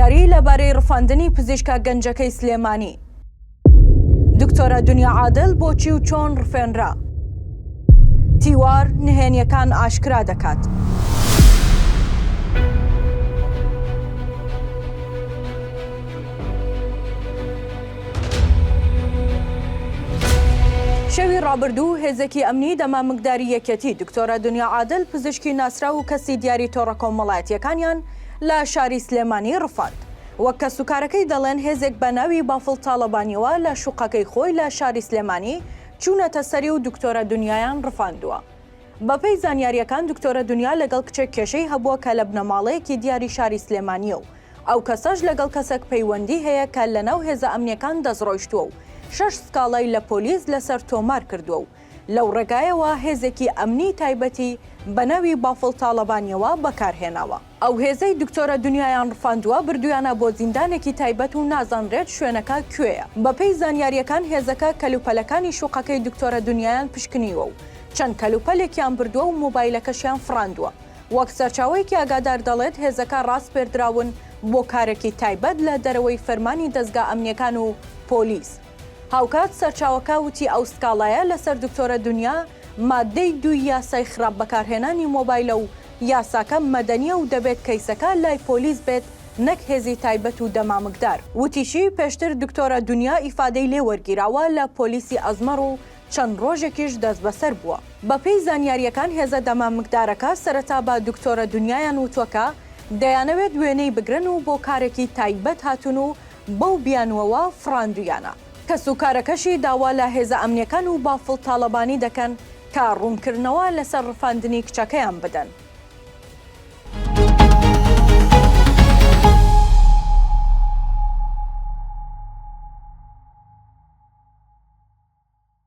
زانیاری لەبارەی ڕفاندنی پزیشکە گەنجەکەی سلێمانی. دکتۆرە دنیا عادل بۆچی و چۆن ڕفێنرا. تیوار نهێنیەکان ئاشکرا دەکات. شەوی ڕابردوو هێزێکی ئەمنی دەمامکداری یەکێتی دکتۆرە دنیا عادل پزیشکی ناسرا و کەسی دیاری تۆڕە کۆمەڵایەتیەکانیان لە شاری سلێمانی ڕفاند. وەک کەسوکارەکەی دەڵێن هێزێک بە ناوی بافڵ تاڵەبانیەوە لە شوقەکەی خۆی لە شاری سلێمانی چوونەتە سەری و دکتۆرە دنیایان ڕفاندووە. بەپێی زانیاریەکان دکتۆرە دنیا لەگەڵ کچێک کێشەی هەبووە کە لە بنەماڵەیەکی دیاری شاری سلێمانیە و ئەو کەسەش لەگەڵ کەسێک پەیوەندی هەیە کە لەناو هێزە ئەمنیەکان دەستڕۆیشتووە و 6 سکاڵای لە پۆلیس لەسەر تۆمار کردووە و لەو ڕێگایەوە هێزێکی ئەمنی تایبەتی بە ناوی بافڵ تاڵەبانیەوە بەکارهێناوە. ئەو هێزەی دکتۆرە دنیایان ڕفاندووە بردویانە بۆ زیندانێکی تایبەت و نازانرێت شوێنەکە کوێیە. بەپێی زانیاریەکان هێزەکە کەلوپەلەکانی شوقەکەی دکتۆرە دنیایان پشکنیوە و چەند کەلوپەلێکیان بردووە و مۆبایلەکەشیان فراندووە. وەک سەرچاوەیەکی ئاگادار دەڵێت هێزەکە ڕاست پێردراون بۆ کارێکی تایبەت لە دەرەوەی فەرمانی دەستگا ئەمنیەکان و پۆلیس. هاوکات سەرچاوەکە وتی ئەو سکاڵایە لەسەر دکتۆرە دنیا مادەی 2 یاسای خراپ بەکارهێنانی مۆبایلە و یاساکە مەدەنیە و دەبێت کەیسەکە لای پۆلیس بێت نەک هێزی تایبەت و دەمامکدار. وتیشی پێشتر دکتۆرە دنیا ئیفادەی لێ وەرگیراوە لە پۆلیسی ئەزمەڕ و چەند ڕۆژێکیش دەست بەسەر بووە. بەپێی زانیاریەکان هێزە دەمامکدارەکە سەرەتا بە دکتۆرە دنیایان وتوەکە دەیانەوێت وێنەی بگرن و بۆ کارێکی تایبەت هاتون و بەو بیانوەوە فراندویانە. کەسوکارەکەشی داوا لە هێزە ئەمنیەکان و بافڵ تاڵەبانی دەکەن کە ڕوونکردنەوە لەسەر ڕفاندنی کچەکەیان بدەن.